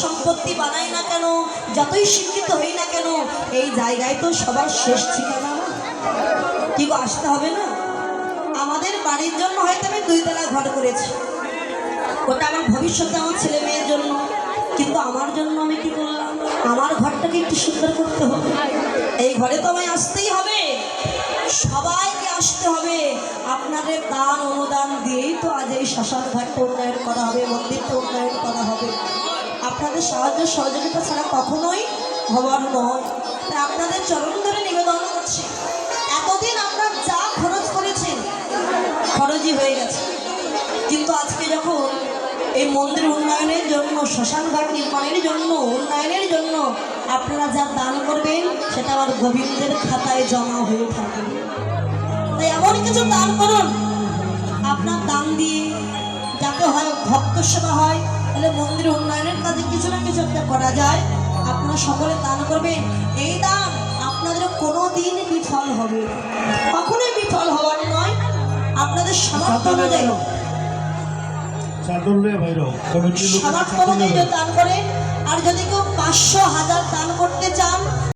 সম্পত্তি বানাই না কেন, যতই শিক্ষিত হই না কেন, এই জায়গায় তো সবার শেষ ঠিকানা। কি আসতে হবে না? আমাদের বাড়ির জন্য হয়তো আমি 2 তলা ঘর করেছি, ওটা আমার ভবিষ্যতে আমার ছেলে মেয়ের জন্য, কিন্তু আমার জন্য আমি কি করলাম? আমার ঘরটাকে একটু সুন্দর করতে হবে। এই ঘরে তো আমায় আসতেই হবে, সবাইকে আসতে হবে। আপনাদের দান অনুদান দিয়েই তো আজ এই শ্মশান ঘাটটা উন্নয়ন করা হবে, মন্দিরটা উন্নয়ন করা হবে। আপনাদের সাহায্য সহযোগিতা ছাড়া কখনোই হবার নয়। তাই আপনাদের চরণ ধরে নিবেদন করছি, এতদিন আপনারা যা খরচ করেছেন খরচই হয়ে গেছে, কিন্তু আজকে যখন এই মন্দির উন্নয়নের জন্য, শ্মশান ঘাট নির্মাণের জন্য, উন্নয়নের জন্য আপনারা যা দান করবেন সেটা আমার গোবিন্দের খাতায় জমা হয়ে থাকে। তাই এমন কিছু দান করুন, আপনার দান দিয়ে যাতে হয় ভক্ত সেবা হয়, তাহলে মন্দির উন্নয়নের কাজে কিছু না কিছু একটা করা যায়। আপনারা সকলে দান করবেন। এই দান আপনাদের কোনো দিন বিফল হবে, কখনোই বিফল হওয়ার নয়। আপনাদের সামর্থ্য অনুযায়ী দান করে। আর যদি কেউ 500, 1000 দান করতে চান